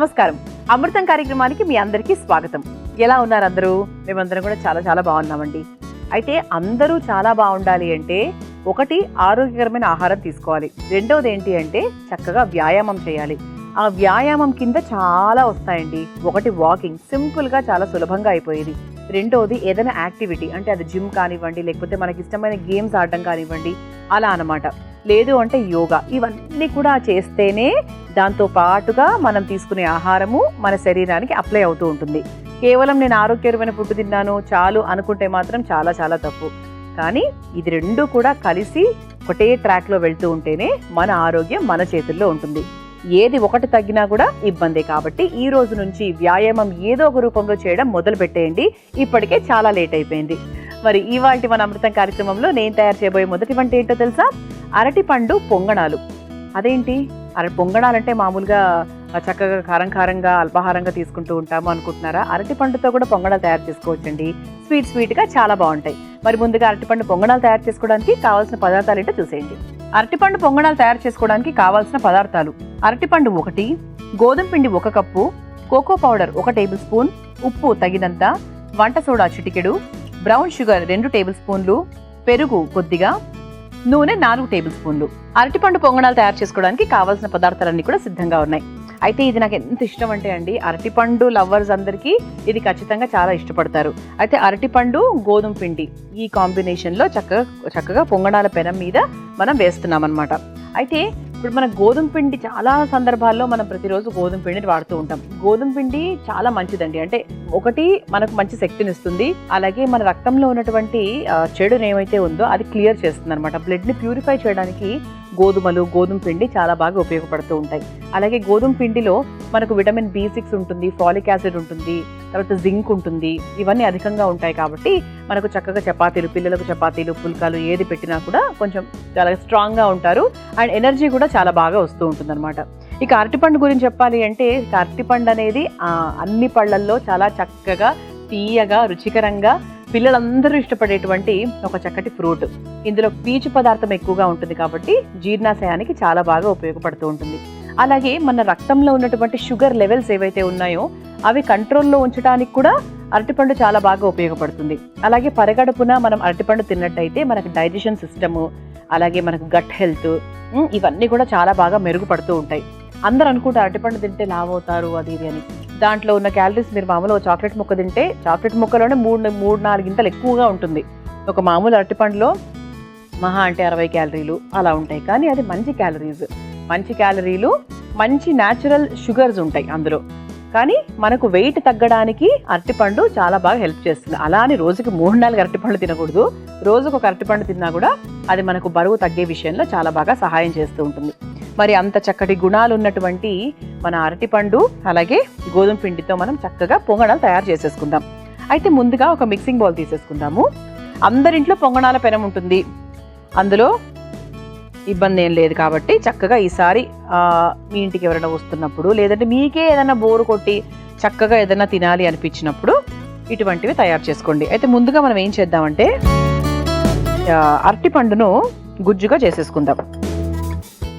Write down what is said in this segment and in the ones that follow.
నమస్కారం. అమృతం కార్యక్రమానికి మీ అందరికీ స్వాగతం. ఎలా ఉన్నారు అందరూ? మేమందరం కూడా చాలా చాలా బాగున్నామండి. అయితే అందరూ చాలా బాగుండాలి అంటే ఒకటి ఆరోగ్యకరమైన ఆహారం తీసుకోవాలి. రెండోది ఏంటి అంటే చక్కగా వ్యాయామం చేయాలి. ఆ వ్యాయామం కింద చాలా వస్తాయండి. ఒకటి వాకింగ్, సింపుల్గా చాలా సులభంగా అయిపోయేది. రెండోది ఏదైనా యాక్టివిటీ, అంటే అది జిమ్ కానివ్వండి, లేకపోతే మనకి ఇష్టమైన గేమ్స్ ఆడడం కానివ్వండి, అలా అన్నమాట. లేదు అంటే యోగా. ఇవన్నీ కూడా చేస్తేనే దాంతో పాటుగా మనం తీసుకునే ఆహారము మన శరీరానికి అప్లై అవుతూ ఉంటుంది. కేవలం నేను ఆరోగ్యకరమైన ఫుడ్ తిన్నాను చాలు అనుకుంటే మాత్రం చాలా చాలా తప్పు. కానీ ఇది రెండు కూడా కలిసి ఒకటే ట్రాక్లో వెళ్తూ ఉంటేనే మన ఆరోగ్యం మన చేతుల్లో ఉంటుంది. ఏది ఒకటి తగ్గినా కూడా ఇబ్బందే. కాబట్టి ఈ రోజు నుంచి వ్యాయామం ఏదో ఒక రూపంలో చేయడం మొదలు పెట్టేయండి. ఇప్పటికే చాలా లేట్ అయిపోయింది. మరి ఇవాల్టి మన అమృతం కార్యక్రమంలో నేను తయారు చేయబోయే మొదటి వంట ఏంటో తెలుసా? అరటిపండు పొంగణాలు. అదేంటి, పొంగణాలంటే మామూలుగా చక్కగా కారంగా అల్పాహారంగా తీసుకుంటూ ఉంటాము అనుకుంటున్నారా? అరటిపండుతో కూడా పొంగణాలు తయారు చేసుకోవచ్చండి. స్వీట్గా చాలా బాగుంటాయి. మరి ముందుగా అరటిపండు పొంగణాలు తయారు చేసుకోవడానికి కావాల్సిన పదార్థాలు ఏంటో చూసేయండి. అరటిపండు పొంగణాలు తయారు చేసుకోవడానికి కావాల్సిన పదార్థాలు: అరటిపండు 1, గోధుమ పిండి 1 cup, cocoa powder 1 tablespoon, ఉప్పు తగినంత, వంట సోడా చిటికెడు, బ్రౌన్ షుగర్ 2 టేబుల్ స్పూన్లు, పెరుగు కొద్దిగా, నూనె 4 టేబుల్ స్పూన్లు. అరటిపండు పొంగణాలు తయారు చేసుకోవడానికి కావాల్సిన పదార్థాలన్నీ కూడా సిద్ధంగా ఉన్నాయి. అయితే ఇది నాకు ఎంత ఇష్టం అంటే అండి, అరటిపండు లవర్స్ అందరికీ ఇది ఖచ్చితంగా చాలా ఇష్టపడతారు. అయితే అరటిపండు గోధుమ పిండి ఈ కాంబినేషన్లో చక్కగా పొంగణాల పెనం మీద మనం వేస్తున్నాం అనమాట. అయితే ఇప్పుడు మన గోధుమ పిండి చాలా సందర్భాల్లో మనం ప్రతిరోజు గోధుమ పిండిని వాడుతూ ఉంటాం. గోధుమ పిండి చాలా మంచిదండి. అంటే ఒకటి మనకు మంచి శక్తిని ఇస్తుంది, అలాగే మన రక్తంలో ఉన్నటువంటి చెడుని ఏమైతే ఉందో అది క్లియర్ చేస్తుంది అనమాట. బ్లడ్ని ప్యూరిఫై చేయడానికి గోధుమ పిండి చాలా బాగా ఉపయోగపడుతూ ఉంటాయి. అలాగే గోధుమ పిండిలో మనకు విటమిన్ B6 ఉంటుంది, ఫాలిక్ యాసిడ్ ఉంటుంది, తర్వాత జింక్ ఉంటుంది. ఇవన్నీ అధికంగా ఉంటాయి కాబట్టి మనకు చక్కగా పిల్లలకు చపాతీలు, పుల్కాలు ఏది పెట్టినా కూడా కొంచెం చాలా స్ట్రాంగ్గా ఉంటారు. అండ్ ఎనర్జీ కూడా చాలా బాగా వస్తూ ఉంటుంది అనమాట. ఇక అరటిపండు గురించి చెప్పాలి అంటే, అరటిపండు అనేది అన్ని పళ్ళల్లో చాలా చక్కగా తీయగా రుచికరంగా పిల్లలందరూ ఇష్టపడేటువంటి ఒక చక్కటి ఫ్రూట్. ఇందులో పీచు పదార్థం ఎక్కువగా ఉంటుంది కాబట్టి జీర్ణాశయానికి చాలా బాగా ఉపయోగపడుతూ ఉంటుంది. అలాగే మన రక్తంలో ఉన్నటువంటి షుగర్ లెవెల్స్ ఏవైతే ఉన్నాయో అవి కంట్రోల్లో ఉంచడానికి కూడా అరటిపండు చాలా బాగా ఉపయోగపడుతుంది. అలాగే పరగడుపున మనం అరటిపండు తిన్నట్టయితే మనకు డైజెషన్ సిస్టము, అలాగే మనకు గట్ హెల్త్, ఇవన్నీ కూడా చాలా బాగా మెరుగుపడుతూ ఉంటాయి. అందరూ అనుకుంటారు అరటిపండు తింటే లావు అవుతారు అది ఇది అని. దాంట్లో ఉన్న క్యాలరీస్ మీరు మామూలుగా చాక్లెట్ ముక్క తింటే చాక్లెట్ ముక్కలోనే 3-4 గింతలు ఎక్కువగా ఉంటుంది. ఒక మామూలు అరటిపండులో మహా అంటే 60 క్యాలరీలు అలా ఉంటాయి. కానీ అది మంచి క్యాలరీలు, మంచి న్యాచురల్ షుగర్స్ ఉంటాయి అందులో. కానీ మనకు వెయిట్ తగ్గడానికి అరటిపండు చాలా బాగా హెల్ప్ చేస్తుంది. అలా అని రోజుకి 3-4 అరటిపండ్లు తినకూడదు. రోజుకు ఒక అరటిపండు తిన్నా కూడా అది మనకు బరువు తగ్గే విషయంలో చాలా బాగా సహాయం చేస్తూ ఉంటుంది. మరి అంత చక్కటి గుణాలు ఉన్నటువంటి మన అరటిపండు అలాగే గోధుమ పిండితో మనం చక్కగా పొంగణాలు తయారు చేసేసుకుందాం. అయితే ముందుగా ఒక మిక్సింగ్ బౌల్ తీసేసుకుందాము. అందరింట్లో పొంగణాల పెనం ఉంటుంది, అందులో ఇబ్బంది ఏం లేదు. కాబట్టి చక్కగా ఈసారి మీ ఇంటికి ఎవరైనా వస్తున్నప్పుడు, లేదంటే మీకే ఏదైనా బోరు కొట్టి చక్కగా ఏదైనా తినాలి అనిపించినప్పుడు ఇటువంటివి తయారు చేసుకోండి. అయితే ముందుగా మనం ఏం చేద్దామంటే అరటిపండును గుజ్జుగా చేసేసుకుందాం.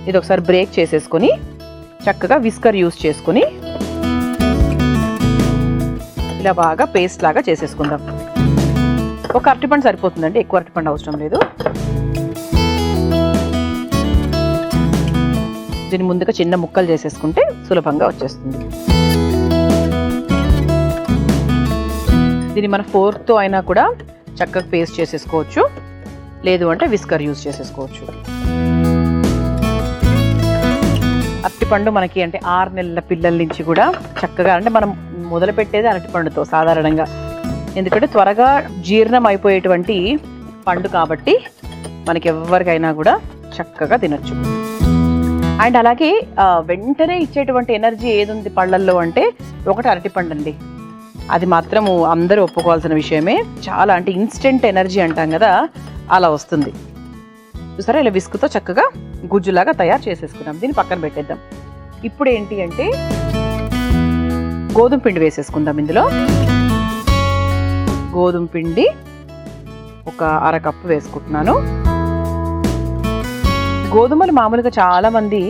ఇది ఒకసారి బ్రేక్ చేసేసుకొని చక్కగా విస్కర్ యూస్ చేసుకుని ఇలా బాగా పేస్ట్ లాగా చేసేసుకుందాం. ఒక అరటిపండు సరిపోతుందండి, ఎక్కువ అరటిపండు అవసరం లేదు. దీన్ని ముందుగా చిన్న ముక్కలు చేసేసుకుంటే సులభంగా వచ్చేస్తుంది. దీన్ని మన ఫోర్క్తో అయినా కూడా చక్కగా పేస్ట్ చేసేసుకోవచ్చు, లేదు అంటే విస్కర్ యూస్ చేసేసుకోవచ్చు. అరటిపండు మనకి అంటే 6 నెలల పిల్లల నుంచి కూడా చక్కగా, అంటే మనం మొదలు పెట్టేది అరటిపండుతో సాధారణంగా, ఎందుకంటే త్వరగా జీర్ణం అయిపోయేటువంటి పండు కాబట్టి మనకి ఎవరికైనా కూడా చక్కగా తినొచ్చు. అండ్ అలాగే వెంటనే ఇచ్చేటువంటి ఎనర్జీ ఏది ఉంది పళ్ళల్లో అంటే ఒకటి అరటిపండు అండి. అది మాత్రము అందరూ ఒప్పుకోవాల్సిన విషయమే. చాలా అంటే ఇన్స్టెంట్ ఎనర్జీ అంటాం కదా, అలా వస్తుంది. చూసారా, ఇలా విస్కుతో చక్కగా గుజ్జులాగా తయారు చేసేసుకున్నాం. దీన్ని పక్కన పెట్టేద్దాం. ఇప్పుడు ఏంటి అంటే గోధుమ పిండి వేసేసుకుందాం. ఇందులో గోధుమ పిండి ఒక 1/2 కప్పు వేసుకుంటున్నాను. గోధుమలు మామూలుగా చాలామంది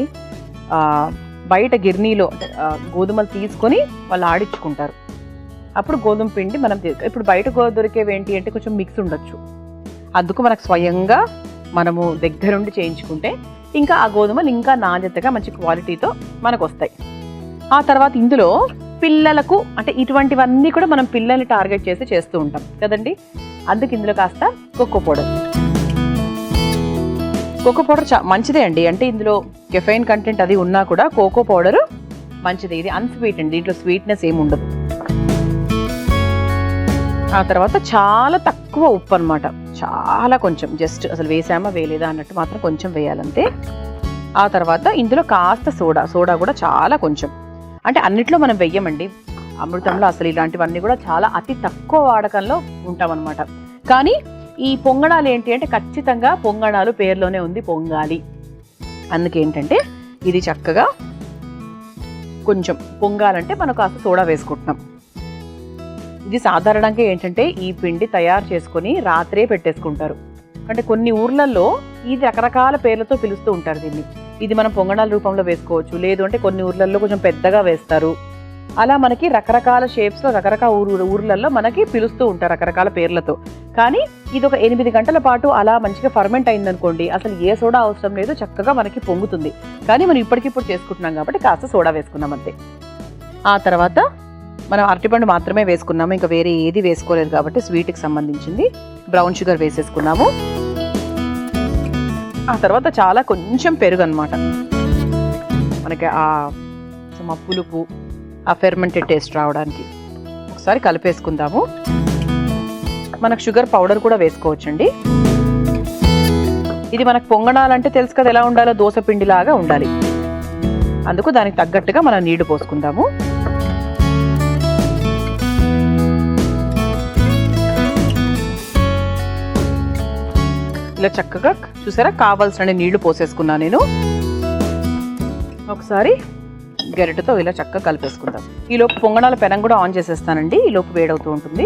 బయట గిర్నీలో గోధుమలు తీసుకొని వాళ్ళు ఆడించుకుంటారు. అప్పుడు గోధుమ పిండి మనం ఇప్పుడు బయట దొరికేవి ఏంటి అంటే కొంచెం మిక్స్ ఉండొచ్చు. అందుకు మనకు స్వయంగా మనము దగ్గరుండి చేయించుకుంటే ఇంకా ఆ గోధుమలు ఇంకా నాణ్యతగా మంచి క్వాలిటీతో మనకు వస్తాయి. ఆ తర్వాత ఇందులో పిల్లలకు అంటే ఇటువంటివన్నీ కూడా మనం పిల్లల్ని టార్గెట్ చేసి చేస్తూ ఉంటాం కదండి. అందుకు ఇందులో కాస్త కోకో పౌడర్. కోకో పౌడర్ మంచిదే అండి. అంటే ఇందులో కెఫైన్ కంటెంట్ అది ఉన్నా కూడా కోకో పౌడర్ మంచిది. ఇది అన్స్వీట్ అండి, దీంట్లో స్వీట్నెస్ ఏమి ఉండదు. ఆ తర్వాత చాలా తక్కువ ఉప్పు అనమాట, చాలా కొంచెం, జస్ట్ అసలు వేసామా వేయలేదా అన్నట్టు మాత్రం కొంచెం వేయాలంతే. ఆ తర్వాత ఇందులో కాస్త సోడా కూడా చాలా కొంచెం, అంటే అన్నిట్లో మనం వెయ్యమండి. అమృతంలో అసలు ఇలాంటివన్నీ కూడా చాలా అతి తక్కువ వాడకంలో ఉంటామన్నమాట. కానీ ఈ పొంగణాలు ఏంటి అంటే ఖచ్చితంగా పొంగణాలు పేరులోనే ఉంది పొంగాలి. అందుకేంటంటే ఇది చక్కగా కొంచెం పొంగాలంటే మనం కాస్త సోడా వేసుకుంటున్నాం. ఇది సాధారణంగా ఏంటంటే ఈ పిండి తయారు చేసుకొని రాత్రే పెట్టేసుకుంటారు. అంటే కొన్ని ఊర్లలో ఇది రకరకాల పేర్లతో పిలుస్తూ ఉంటారు దీన్ని. ఇది మనం పొంగణాల రూపంలో వేసుకోవచ్చు, లేదు అంటే కొన్ని ఊర్లలో కొంచెం పెద్దగా వేస్తారు. అలా మనకి రకరకాల షేప్స్లో రకరకాల ఊర్లలో మనకి పిలుస్తూ ఉంటారు రకరకాల పేర్లతో. కానీ ఇది ఒక 8 గంటల పాటు అలా మంచిగా ఫర్మెంట్ అయిందనుకోండి, అసలు ఏ సోడా అవసరం లేదు, చక్కగా మనకి పొంగుతుంది. కానీ మనం ఇప్పటికిప్పుడు చేసుకుంటున్నాం కాబట్టి కాస్త సోడా వేసుకున్నాం అంతే. ఆ తర్వాత మనం అరటిపండు మాత్రమే వేసుకున్నాము, ఇంకా వేరే ఏది వేసుకోలేదు కాబట్టి స్వీట్కి సంబంధించింది. బ్రౌన్ షుగర్ వేసేసుకున్నాము. ఆ తర్వాత చాలా కొంచెం పెరుగు అనమాట, మనకి ఆ పులుపు ఆ ఫెర్మెంటెడ్ టేస్ట్ రావడానికి. ఒకసారి కలిపేసుకుందాము. మనకు షుగర్ పౌడర్ కూడా వేసుకోవచ్చండి. ఇది మనకు పొంగణాలంటే తెలుసు కదా ఎలా ఉండాలో, దోశ పిండిలాగా ఉండాలి. అందుకు దానికి తగ్గట్టుగా మనం నీళ్లు పోసుకుందాము. ఇలా చక్కగా చూసారా కావాల్సిన నీళ్లు పోసేసుకున్నా నేను. ఒకసారి గరిటెతో ఇలా చక్కగా కలిపేసుకుందాం. ఈలోపు పొంగణాల పెనం కూడా ఆన్ చేసేస్తానండి, ఈలోపు వేడవుతూ ఉంటుంది.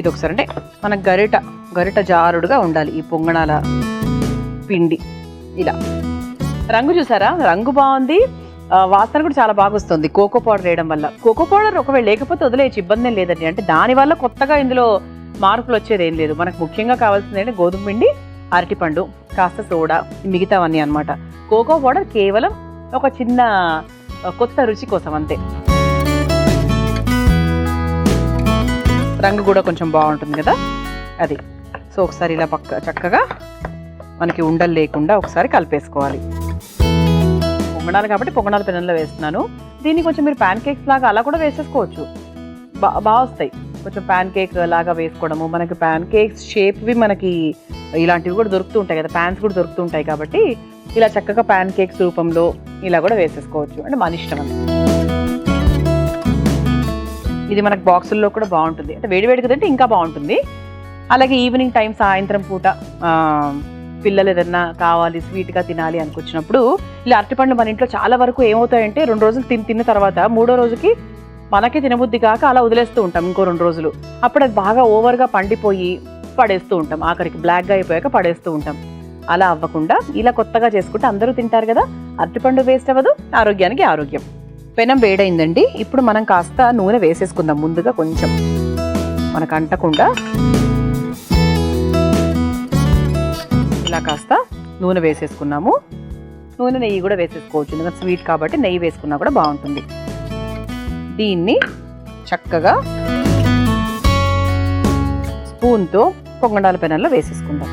ఇది ఒకసారి అంటే మన గరిట జారుడుగా ఉండాలి ఈ పొంగణాల పిండి. ఇలా రంగు చూసారా, రంగు బాగుంది, వాసన కూడా చాలా బాగా వస్తుంది కోకో పౌడర్ వేయడం వల్ల. కోకో పౌడర్ ఒకవేళ లేకపోతే వదిలేయచ్చు, ఇబ్బంది లేదండి. అంటే దానివల్ల కొత్తగా ఇందులో మార్పులు వచ్చేది ఏం లేదు. మనకు ముఖ్యంగా కావాల్సింది అంటే గోధుమ పిండి, అరటిపండు, కాస్త సోడా, మిగతావన్నీ అనమాట. కోకో పౌడర్ కేవలం ఒక చిన్న కొత్త రుచి కోసం అంతే. రంగు కూడా కొంచెం బాగుంటుంది కదా అది. సో ఒకసారి ఇలా చక్కగా మనకి ఉండలు లేకుండా ఒకసారి కలిపేసుకోవాలి. పొంగణాలు కాబట్టి పొంగణాల పెనంలో వేస్తున్నాను. దీన్ని కొంచెం మీరు ప్యాన్ కేక్స్ లాగా అలా కూడా వేసేసుకోవచ్చు, బాగా వస్తాయి. కొంచెం ప్యాన్ కేక్ లాగా వేసుకోవడము, మనకి ప్యాన్ కేక్స్ షేప్వి మనకి ఇలాంటివి కూడా దొరుకుతూ ఉంటాయి కదా, ప్యాన్స్ కూడా దొరుకుతూ ఉంటాయి కాబట్టి ఇలా చక్కగా ప్యాన్ కేక్స్ రూపంలో ఇలా కూడా వేసేసుకోవచ్చు. అంటే మన ఇష్టం అండి. ఇది మనకు బాక్సుల్లో కూడా బాగుంటుంది, అంటే వేడివేడి కదంటే ఇంకా బాగుంటుంది. అలాగే ఈవినింగ్ టైం, సాయంత్రం పూట పిల్లలు ఏదన్నా కావాలి స్వీట్గా తినాలి అనుకొచ్చినప్పుడు ఇలా అరటిపండ్లు మన ఇంట్లో చాలా వరకు ఏమవుతాయంటే 2 రోజులు తిన్న తర్వాత 3వ రోజుకి మనకి తినబుద్ధి కాక అలా వదిలేస్తూ ఉంటాం ఇంకో 2 రోజులు. అప్పుడు అది బాగా ఓవర్గా పండిపోయి పడేస్తూ ఉంటాం, ఆఖరికి బ్లాక్గా అయిపోయాక పడేస్తూ ఉంటాం. అలా అవ్వకుండా ఇలా కొత్తగా చేసుకుంటే అందరూ తింటారు కదా, అరటిపండు వేస్ట్ అవ్వదు, ఆరోగ్యానికి ఆరోగ్యం. పెనం వేడైందండి. ఇప్పుడు మనం కాస్త నూనె వేసేసుకుందాం. ముందుగా కొంచెం మనకు అంటకుండా ఇలా కాస్త నూనె వేసేసుకున్నాము. నూనె నెయ్యి కూడా వేసేసుకోవచ్చు, ఎందుకంటే స్వీట్ కాబట్టి నెయ్యి వేసుకున్నా కూడా బాగుంటుంది. దీన్ని చక్కగా స్పూన్తో పొంగణాల పెనంలో వేసేసుకుందాం.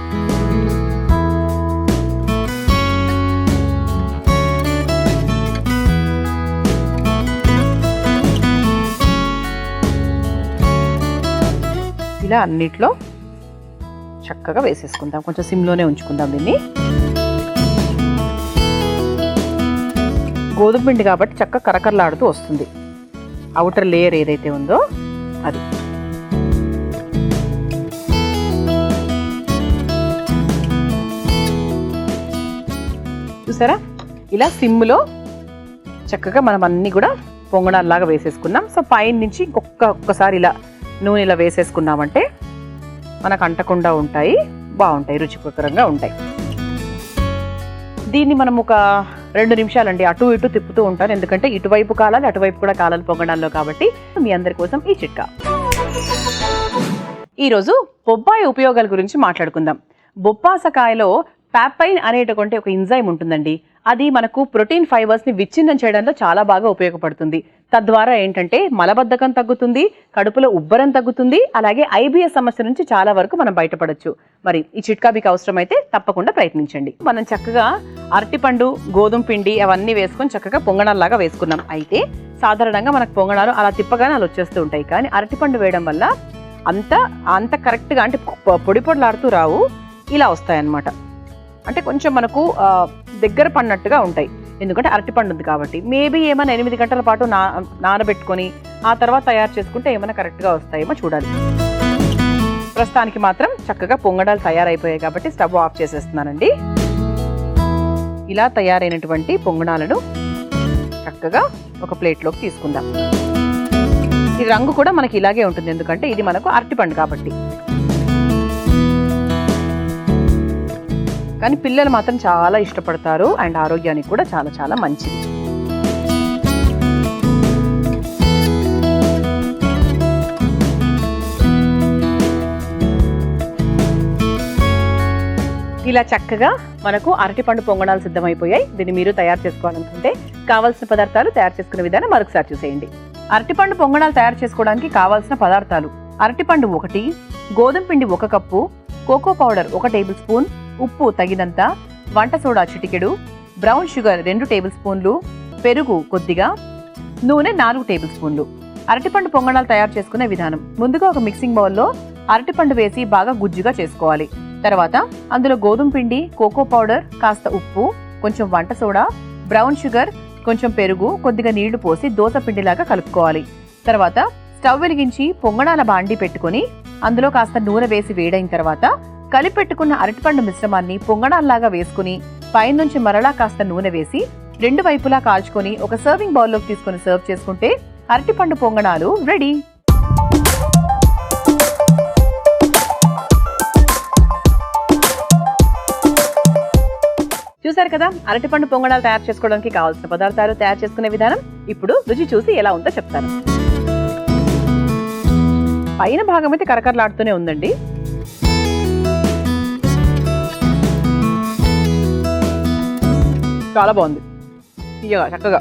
ఇలా అన్నిట్లో చక్కగా వేసేసుకుందాం. కొంచెం సిమ్లోనే ఉంచుకుందాం దీన్ని. గోధుమ పిండి కాబట్టి చక్కగా కరకరలాడుతూ వస్తుంది. అవుటర్ లేయర్ ఏదైతే ఉందో అది. చూసారా, ఇలా సిమ్లో చక్కగా మనం అన్నీ కూడా పొంగణాల్లాగా వేసేసుకున్నాం. సో పైన నుంచి ఒక్కసారి ఇలా నూనె ఇలా వేసేసుకున్నామంటే మనకు అంటకుండా ఉంటాయి, బాగుంటాయి, రుచికరంగా ఉంటాయి. దీన్ని మనం ఒక 2 నిమిషాలండి అటు ఇటు తిప్పుతూ ఉంటాను, ఎందుకంటే ఇటువైపు కాలాలి అటువైపు కూడా కాలాలి పొంగడాల్లో, కాబట్టి మీ అందరి కోసం ఈ చిట్కా. ఈరోజు బొప్పాయి ఉపయోగాల గురించి మాట్లాడుకుందాం. బొప్పాసకాయలో పాపైన్ అనేటటువంటి ఒక ఎంజైమ్ ఉంటుందండి. అది మనకు ప్రోటీన్ ఫైబర్స్ని విచ్ఛిన్నం చేయడంలో చాలా బాగా ఉపయోగపడుతుంది. తద్వారా ఏంటంటే మలబద్ధకం తగ్గుతుంది, కడుపులో ఉబ్బరం తగ్గుతుంది, అలాగే ఐబిఎస్ సమస్య నుంచి చాలా వరకు మనం బయటపడొచ్చు. మరి ఈ చిట్కా మీకు అవసరమైతే తప్పకుండా ప్రయత్నించండి. మనం చక్కగా అరటిపండు, గోధుమ పిండి అవన్నీ వేసుకొని చక్కగా పొంగణాల్లాగా వేసుకున్నాం. అయితే సాధారణంగా మనకు పొంగణాలు అలా తిప్పగానే అలా వచ్చేస్తూ ఉంటాయి, కానీ అరటిపండు వేయడం వల్ల అంత కరెక్ట్గా అంటే పొడి పొడిలాడుతూ రావు, ఇలా వస్తాయన్నమాట. అంటే కొంచెం మనకు దగ్గర పడినట్టుగా ఉంటాయి, ఎందుకంటే అరటిపండు ఉంది కాబట్టి. మేబీ ఏమైనా 8 గంటల పాటు నానబెట్టుకొని ఆ తర్వాత తయారు చేసుకుంటే ఏమైనా కరెక్ట్గా వస్తాయేమో చూడాలి. ప్రస్తుతానికి మాత్రం చక్కగా పొంగడాలు తయారైపోయాయి కాబట్టి స్టవ్ ఆఫ్ చేసేస్తున్నానండి. ఇలా తయారైనటువంటి పొంగడాలను చక్కగా ఒక ప్లేట్లోకి తీసుకుందాం. ఈ రంగు కూడా మనకి ఇలాగే ఉంటుంది, ఎందుకంటే ఇది మనకు అరటిపండు కాబట్టి. కానీ పిల్లలు మాత్రం చాలా ఇష్టపడతారు అండ్ ఆరోగ్యానికి కూడా చాలా చాలా మంచిది. ఇలా చక్కగా మనకు అరటిపండు పొంగడాలు సిద్ధమైపోయాయి. దీన్ని మీరు తయారు చేసుకోవాలనుకుంటే కావాల్సిన పదార్థాలు, తయారు చేసుకునే విధానం మరొకసారి చూసేయండి. అరటిపండు పొంగడాలు తయారు చేసుకోవడానికి కావాల్సిన పదార్థాలు: అరటిపండు 1, గోధుమ పిండి 1 cup, cocoa powder 1 tablespoon, ఉప్పు తగినంత, వంట సోడా చిటికెడు, బ్రౌన్ షుగర్ 2 టేబుల్ స్పూన్లు, పెరుగు కొద్దిగా, నూనె 4 టేబుల్ స్పూన్లు. అరటిపండు పొంగడాలు తయారు చేసుకునే విధానం: ముందుగా ఒక మిక్సింగ్ బౌల్లో అరటిపండు వేసి బాగా గుజ్జుగా చేసుకోవాలి. తర్వాత అందులో గోధుమ పిండి, కోకో పౌడర్, కాస్త ఉప్పు, కొంచెం వంట సోడా, బ్రౌన్ షుగర్, కొంచెం పెరుగు, కొద్దిగా నీళ్లు పోసి దోస పిండిలాగా కలుపుకోవాలి. తర్వాత స్టవ్ వెలిగించి పొంగడాల బాండి పెట్టుకుని అందులో కాస్త నూనె వేసి వేడైన తర్వాత కలిపెట్టుకున్న అరటిపండు మిశ్రమాన్ని పొంగడాల్లాగా వేసుకుని పైనుంచి మరలా కాస్త నూనె వేసి 2 వైపులా కాల్చుకొని ఒక సర్వింగ్ బౌల్లోకి తీసుకుని సర్వ్ చేసుకుంటే అరటిపండు పొంగడాలు రెడీ. చూసారు కదా అరటిపండు పొంగడాలు తయారు చేసుకోవడానికి కావాల్సిన పదార్థాలు, తయారు చేసుకునే విధానం. ఇప్పుడు రుచి చూసి ఎలా ఉందో చెప్తాను. పైన భాగం అయితే కరకరలాడుతూనే ఉందండి. చాలా బాగుంది, తీయగా చక్కగా.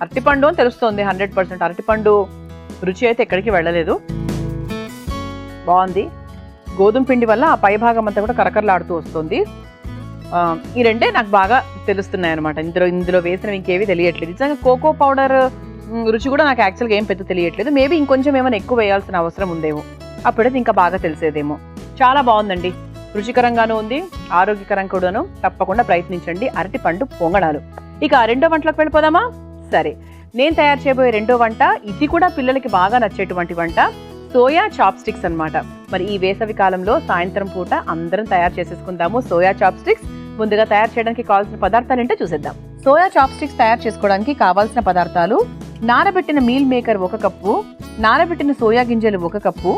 అరటిపండు అని తెలుస్తోంది 100%. అరటిపండు రుచి అయితే ఎక్కడికి వెళ్ళలేదు, బాగుంది. గోధుమ పిండి వల్ల ఆ పై భాగం అంతా కూడా కరకరలాడుతూ వస్తుంది. ఈ రెండే నాకు బాగా తెలుస్తున్నాయి అనమాట. ఇందులో వేసినవి ఇంకేవి తెలియట్లేదు. నిజంగా కోకో పౌడర్ రుచి కూడా నాకు యాక్చువల్గా ఏం పెద్ద తెలియట్లేదు. మేబీ ఇంకొంచెం ఏమైనా ఎక్కువ వేయాల్సిన అవసరం ఉందేమో, అప్పుడైతే ఇంకా బాగా తెలిసేదేమో. చాలా బాగుందండి, రుచికరంగానూ ఉంది, ఆరోగ్యకరం కూడాను. తప్పకుండా ప్రయత్నించండి అరటిపండు పొంగడాలు. ఇక 2వ వంటలోకి వెళ్ళిపోదామా? సరే, నేను తయారు చేయబోయే 2వ వంట, ఇది కూడా పిల్లలకి బాగా నచ్చేటువంటి వంట, సోయా చాప్ స్టిక్స్ అనమాట. మరి ఈ వేసవి కాలంలో సాయంత్రం పూట అందరం తయారు చేసేసుకుందాము సోయా చాప్ స్టిక్స్. ముందుగా తయారు చేయడానికి కావాల్సిన పదార్థాలు ఏంటో చూసేద్దాం. సోయా చాప్ స్టిక్స్ తయారు చేసుకోవడానికి కావాల్సిన పదార్థాలు: నానబెట్టిన మీల్ మేకర్ 1 కప్పు, నానబెట్టిన సోయా గింజలు 1 కప్పు,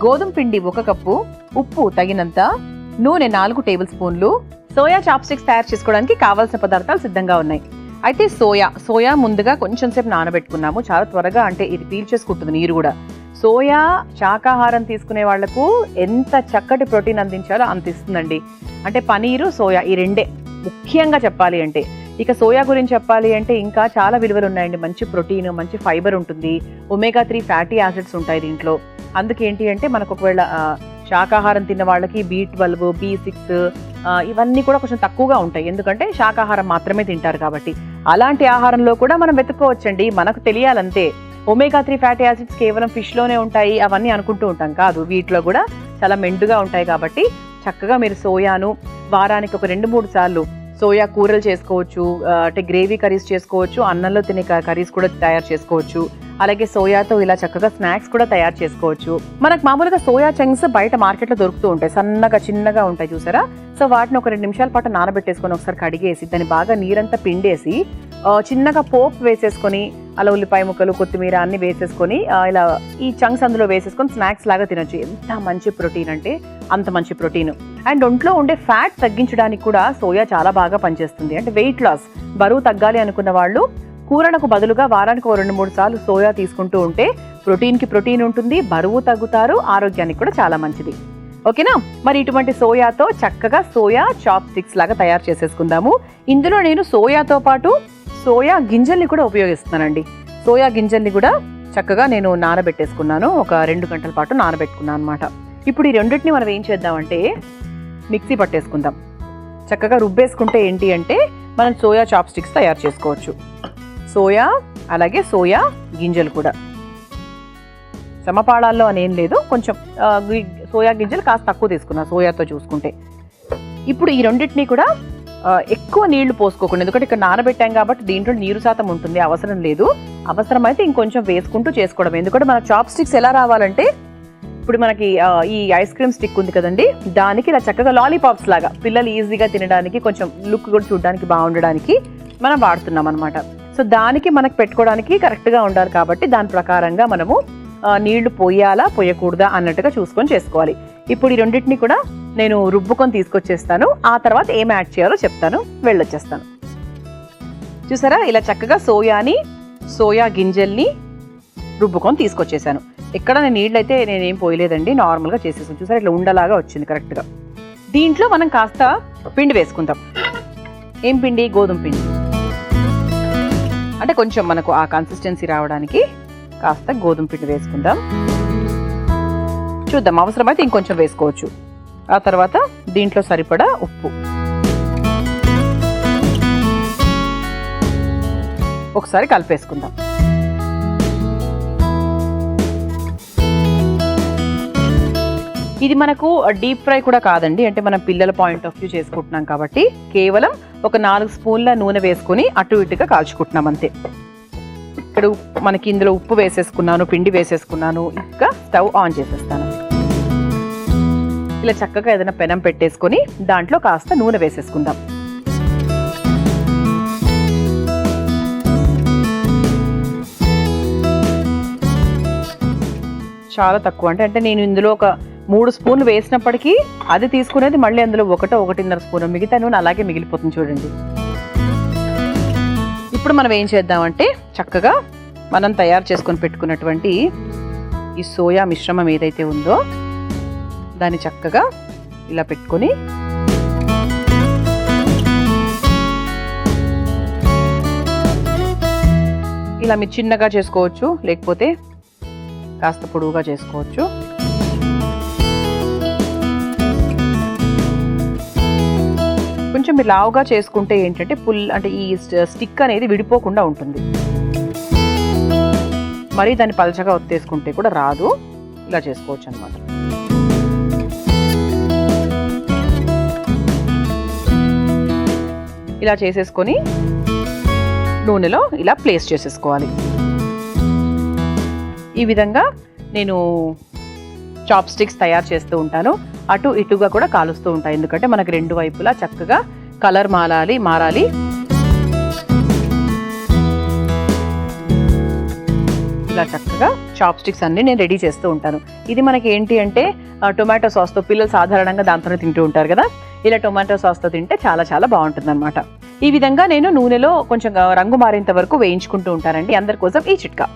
గోధుమ పిండి 1 కప్పు, ఉప్పు తగినంత, నూనె 4 టేబుల్ స్పూన్లు. సోయా చాప్ స్టిక్స్ తయారు చేసుకోవడానికి కావాల్సిన పదార్థాలు సిద్ధంగా ఉన్నాయి. అయితే సోయా ముందుగా కొంచెం సేపు నానబెట్టుకున్నాము, చాలా త్వరగా, అంటే ఇది పీల్చేసుకుంటుంది నీరు కూడా. సోయా శాకాహారం తీసుకునే వాళ్లకు ఎంత చక్కటి ప్రోటీన్ అందించాలో అంత ఇస్తుందండి. అంటే పనీరు, సోయా ఈ రెండే ముఖ్యంగా చెప్పాలి అంటే. ఇక సోయా గురించి చెప్పాలి అంటే ఇంకా చాలా విలువలు ఉన్నాయండి. మంచి ప్రోటీన్, మంచి ఫైబర్ ఉంటుంది, ఒమేగా 3 ఫ్యాటీ యాసిడ్స్ ఉంటాయి దీంట్లో. అందుకేంటి అంటే మనకు ఒకవేళ శాకాహారం తిన్న వాళ్ళకి B12, B6 ఇవన్నీ కూడా కొంచెం తక్కువగా ఉంటాయి, ఎందుకంటే శాకాహారం మాత్రమే తింటారు కాబట్టి. అలాంటి ఆహారంలో కూడా మనం వెతుక్కోవచ్చండి, మనకు తెలియాలంతే. ఒమేగా 3 ఫ్యాటీ యాసిడ్స్ కేవలం ఫిష్లోనే ఉంటాయి అవన్నీ అనుకుంటూ ఉంటాం కాదు, వీటిలో కూడా చాలా మెండుగా ఉంటాయి. కాబట్టి చక్కగా మీరు సోయాను వారానికి ఒక 2-3 సార్లు సోయా కూరలు చేసుకోవచ్చు, అంటే గ్రేవీ కర్రీస్ చేసుకోవచ్చు, అన్నంలో తినే కర్రీస్ కూడా తయారు చేసుకోవచ్చు. అలాగే సోయాతో ఇలా చక్కగా స్నాక్స్ కూడా తయారు చేసుకోవచ్చు. మనకు మామూలుగా సోయా చంక్స్ బయట మార్కెట్లో దొరుకుతూ ఉంటాయి, సన్నగా చిన్నగా ఉంటాయి చూసారా. సో వాటిని ఒక 2 నిమిషాల పాటు నానబెట్టేసుకొని ఒకసారి కడిగేసి దాన్ని బాగా నీరంతా పిండేసి చిన్నగా పోపు వేసేసుకొని అలా ఉల్లిపాయ ముక్కలు కొత్తిమీర అన్ని వేసేసుకొని ఇలా ఈ చంక్స్ అందులో వేసేసుకొని స్నాక్స్ లాగా తినొచ్చు. ఎంత మంచి ప్రోటీన్ అంటే అంత మంచి ప్రోటీన్. అండ్ ఒంట్లో ఉండే ఫ్యాట్ తగ్గించడానికి కూడా సోయా చాలా బాగా పనిచేస్తుంది. అంటే వెయిట్ లాస్, బరువు తగ్గాలి అనుకున్న వాళ్ళు కూరలకు బదులుగా వారానికి 2-3 సార్లు సోయా తీసుకుంటూ ఉంటే ప్రోటీన్కి ప్రోటీన్ ఉంటుంది, బరువు తగ్గుతారు, ఆరోగ్యానికి కూడా చాలా మంచిది. ఓకేనా? మరి ఇటువంటి సోయాతో చక్కగా సోయా చాప్ స్టిక్స్ లాగా తయారు చేసేసుకుందాము. ఇందులో నేను సోయాతో పాటు సోయా గింజల్ని కూడా ఉపయోగిస్తున్నానండి. సోయా గింజల్ని కూడా చక్కగా నేను నానబెట్టేసుకున్నాను. ఒక 2 గంటల పాటు నానబెట్టుకున్నాను అనమాట. ఇప్పుడు ఈ రెండింటిని మనం ఏం చేద్దామంటే మిక్సీ పట్టేసుకుందాం. చక్కగా రుబ్బేసుకుంటే ఏంటి అంటే మనం సోయా చాప్ స్టిక్స్ తయారు చేసుకోవచ్చు. సోయా అలాగే సోయా గింజలు కూడా సమపాళాల్లో అనేం లేదు, కొంచెం సోయా గింజలు కాస్త తక్కువ తీసుకున్నా సోయాతో చూసుకుంటే. ఇప్పుడు ఈ రెండింటినీ కూడా ఎక్కువ నీళ్లు పోసుకోకుండా, ఎందుకంటే ఇక్కడ నానబెట్టాం కాబట్టి దీంట్లో నీరు శాతం ఉంటుంది, అవసరం లేదు. అవసరమైతే ఇంకొంచెం వేసుకుంటూ చేసుకోవడం. ఎందుకంటే మన చాప్ స్టిక్స్ ఎలా రావాలంటే ఇప్పుడు మనకి ఈ ఐస్ క్రీమ్ స్టిక్ ఉంది కదండి, దానికి ఇలా చక్కగా లాలీపాప్స్ లాగా పిల్లలు ఈజీగా తినడానికి, కొంచెం లుక్ కూడా చూడడానికి బాగుండడానికి మనం వాడుతున్నాం అనమాట. సో దానికి మనకు పెట్టుకోవడానికి కరెక్ట్గా ఉండాలి కాబట్టి దాని ప్రకారంగా మనము నీళ్లు పోయాలా పోయకూడదా అన్నట్టుగా చూసుకొని చేసుకోవాలి. ఇప్పుడు ఈ రెండింటిని కూడా నేను రుబ్బుకొని తీసుకొచ్చేస్తాను. ఆ తర్వాత ఏం యాడ్ చేయాలో చెప్తాను, వెళ్ళొచ్చేస్తాను. చూసారా, ఇలా చక్కగా సోయా గింజల్ని రుబ్బుకొని తీసుకొచ్చేసాను. ఎక్కడ నేను నీళ్ళు అయితే నేనేం పోయలేదండి, నార్మల్గా చేసేసాను. చూసారా, ఇట్లా ఉండలాగా వచ్చింది కరెక్ట్గా. దీంట్లో మనం కాస్త పిండి వేసుకుందాం. ఏం పిండి? గోధుమ పిండి. అంటే కొంచెం మనకు ఆ కన్సిస్టెన్సీ రావడానికి కాస్త గోధుమ పిండి వేసుకుందాం. చూద్దాం, అవసరమైతే ఇంకొంచెం వేసుకోవచ్చు. ఆ తర్వాత దీంట్లో సరిపడా ఉప్పు, ఒకసారి కలిపేసుకుందాం. ఇది మనకు డీప్ ఫ్రై కూడా కాదండి, అంటే మనం పిల్లల పాయింట్ ఆఫ్ వ్యూ చేసుకుంటున్నాం కాబట్టి కేవలం ఒక 4 స్పూన్ల నూనె వేసుకొని అటు ఇటుగా కాల్చుకుంటున్నాం అంతే. ఇక్కడ మనకి ఇందులో ఉప్పు వేసేసుకున్నాను, పిండి వేసేసుకున్నాను. ఇంకా స్టవ్ ఆన్ చేసేస్తాను. ఇలా చక్కగా ఏదైనా పెనం పెట్టేసుకొని దాంట్లో కాస్త నూనె వేసేసుకుందాం. చాలా తక్కువ, అంటే నేను ఇందులో ఒక 3 స్పూన్లు వేసినప్పటికీ అది తీసుకునేది మళ్ళీ అందులో 1-1.5 స్పూన్, మిగతా నూనె అలాగే మిగిలిపోతుంది చూడండి. ఇప్పుడు మనం ఏం చేద్దామంటే చక్కగా మనం తయారు చేసుకొని పెట్టుకున్నటువంటి ఈ సోయా మిశ్రమం ఏదైతే ఉందో దాన్ని చక్కగా ఇలా పెట్టుకొని ఇలా మీరు చిన్నగా చేసుకోవచ్చు, లేకపోతే కాస్త పొడవుగా చేసుకోవచ్చు. కొంచెం మీరు లావుగా చేసుకుంటే ఏంటంటే అంటే ఈ స్టిక్ అనేది విడిపోకుండా ఉంటుంది. మరి దాన్ని పలచగా ఒత్తేసుకుంటే కూడా రాదు. ఇలా చేసుకోవచ్చు అన్నమాట. ఇలా చేసేసుకొని నూనెలో ఇలా ప్లేస్ చేసేసుకోవాలి. ఈ విధంగా నేను చాప్ స్టిక్స్ తయారు చేస్తూ ఉంటాను. అటు ఇటుగా కూడా కాలుస్తూ ఉంటాయి, ఎందుకంటే మనకు 2 వైపులా చక్కగా కలర్ మారాలి. ఇలా చక్కగా చాప్ స్టిక్స్ అన్ని నేను రెడీ చేస్తూ ఉంటాను. ఇది మనకి ఏంటి అంటే టొమాటో సాస్తో, పిల్లలు సాధారణంగా దాంతోనే తింటూ ఉంటారు కదా, ఇలా టొమాటో సాస్తో తింటే చాలా చాలా బాగుంటుంది అనమాట. ఈ విధంగా నేను నూనెలో కొంచెం రంగు మారేంత వరకు వేయించుకుంటూ ఉంటానండి. అందరి కోసం ఈ చిట్కా.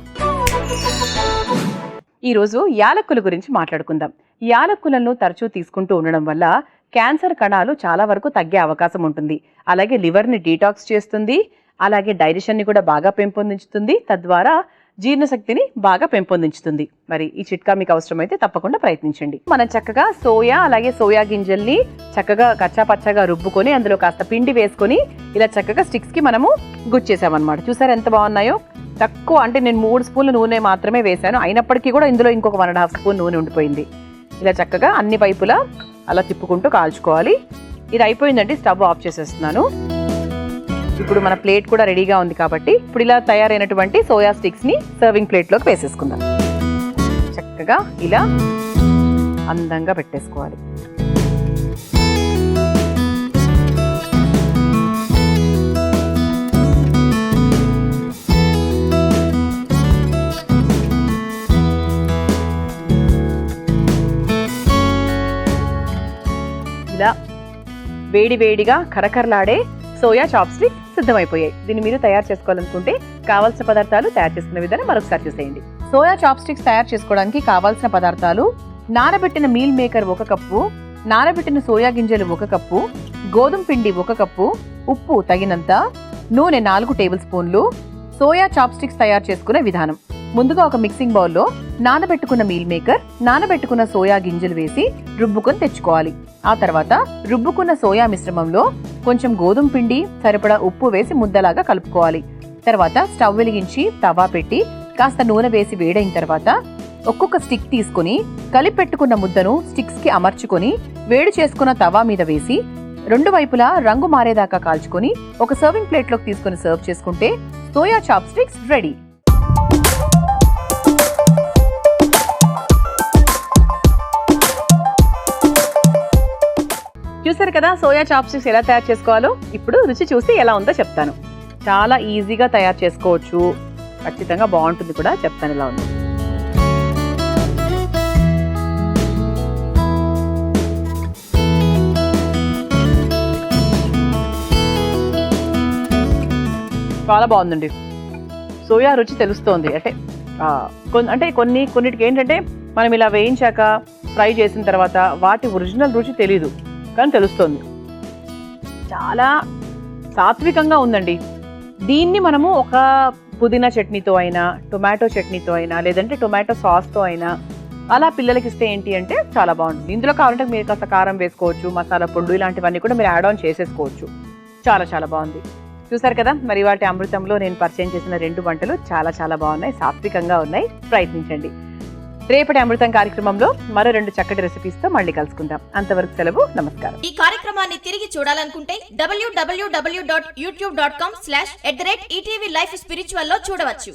ఈరోజు యాలక్కుల గురించి మాట్లాడుకుందాం. యాలక్కులను తరచూ తీసుకుంటూ ఉండడం వల్ల క్యాన్సర్ కణాలు చాలా వరకు తగ్గే అవకాశం ఉంటుంది. అలాగే లివర్ని డీటాక్స్ చేస్తుంది, అలాగే డైజెషన్ని కూడా బాగా పెంపొందించుతుంది, తద్వారా జీర్ణశక్తిని బాగా పెంపొందించుతుంది. మరి ఈ చిట్కా మీకు అవసరమైతే తప్పకుండా ప్రయత్నించండి. మనం చక్కగా సోయా అలాగే సోయా గింజల్ని చక్కగా కచ్చాపచ్చాగా రుబ్బుకొని అందులో కాస్త పిండి వేసుకొని ఇలా చక్కగా స్టిక్స్కి మనము గుచ్చేసామన్నమాట. చూసారా ఎంత బాగున్నాయో? తక్కువ, అంటే నేను 3 స్పూన్ల నూనె మాత్రమే వేశాను, అయినప్పటికీ కూడా ఇందులో ఇంకొక 1.5 స్పూన్ నూనె ఉండిపోయింది. ఇలా చక్కగా అన్ని వైపులా అలా తిప్పుకుంటూ కాల్చుకోవాలి. ఇది అయిపోయిందండి, స్టవ్ ఆఫ్ చేసేస్తున్నాను. ఇప్పుడు మన ప్లేట్ కూడా రెడీగా ఉంది కాబట్టి ఇప్పుడు ఇలా తయారైనటువంటి సోయా స్టిక్స్ని సర్వింగ్ ప్లేట్లోకి వేసేసుకుందాం. చక్కగా ఇలా అందంగా పెట్టేసుకోవాలి. వేడి వేడిగా కరకరలాడే సోయా చాప్ స్టిక్స్ సిద్ధమైపోయాయి. దీన్ని మీరు తయారు చేసుకోవాలనుకుంటే కావాల్సిన పదార్థాలు తయారు చేసుకునే విధానం మరొకసారి చూసేయండి. సోయా చాప్ స్టిక్స్ తయారు చేసుకోవడానికి కావాల్సిన పదార్థాలు: నానబెట్టిన మీల్ మేకర్ 1 కప్పు, నానబెట్టిన సోయా గింజలు 1 కప్పు, గోధుమ పిండి 1 కప్పు, ఉప్పు తగినంత, నూనె 4 టేబుల్ స్పూన్లు. సోయా చాప్ స్టిక్స్ తయారు చేసుకునే విధానం: ముందుగా ఒక మిక్సింగ్ బౌల్లో నానబెట్టుకున్న మీల్ మేకర్, నానబెట్టుకున్న సోయా గింజలు వేసి రుబ్బుకొని తెచ్చుకోవాలి. ఆ తర్వాత రుబ్బుకున్న సోయా మిశ్రమంలో కొంచెం గోధుమ పిండి, సరిపడా ఉప్పు వేసి ముద్దలాగా కలుపుకోవాలి. తర్వాత స్టవ్ వెలిగించి తవా పెట్టి కాస్త నూనె వేసి వేడైన తర్వాత ఒక్కొక్క స్టిక్ తీసుకుని కలిపి పెట్టుకున్న ముద్దను స్టిక్స్ కి అమర్చుకొని వేడి చేసుకున్న తవా మీద వేసి 2 వైపులా రంగు మారేదాకా కాల్చుకొని ఒక సర్వింగ్ ప్లేట్ లోకి తీసుకుని సర్వ్ చేసుకుంటే సోయా చాప్ స్టిక్స్ రెడీ. చూసారు కదా సోయా చాప్ స్టిక్స్ ఎలా తయారు చేసుకోవాలో. ఇప్పుడు రుచి చూసి ఎలా ఉందో చెప్తాను. చాలా ఈజీగా తయారు చేసుకోవచ్చు, ఖచ్చితంగా బాగుంటుంది కూడా. చెప్తాను ఎలా ఉంది. చాలా బాగుందండి. సోయా రుచి తెలుస్తోంది. అంటే కొన్నిటికి ఏంటంటే మనం ఇలా వేయించాక ఫ్రై చేసిన తర్వాత వాటి ఒరిజినల్ రుచి తెలీదు, కానీ తెలుస్తోంది. చాలా సాత్వికంగా ఉందండి. దీన్ని మనము ఒక పుదీనా చట్నీతో అయినా, టొమాటో చట్నీతో అయినా, లేదంటే టొమాటో సాస్తో అయినా అలా పిల్లలకి ఇస్తే ఏంటి అంటే చాలా బాగుంటుంది. ఇందులో కావాలంటే మీరు కాస్త కారం వేసుకోవచ్చు, మసాలా పొడి ఇలాంటివన్నీ కూడా మీరు యాడ్ ఆన్ చేసేసుకోవచ్చు. చాలా చాలా బాగుంది. చూసారు కదా, మరి వాటి అమృతంలో నేను పరిచయం చేసిన 2 వంటలు చాలా చాలా బాగున్నాయి, సాత్వికంగా ఉన్నాయి. ప్రయత్నించండి. రేపటి అమృతం కార్యక్రమంలో మరో 2 చక్కటి రెసిపీస్ తో మళ్ళీ కలుసుకుందాం. అంతవరకు సెలవు, నమస్కారం. ఈ కార్యక్రమాన్ని తిరిగి చూడాలనుకుంటే www.youtube.com/ETV Life Spiritual లో చూడవచ్చు.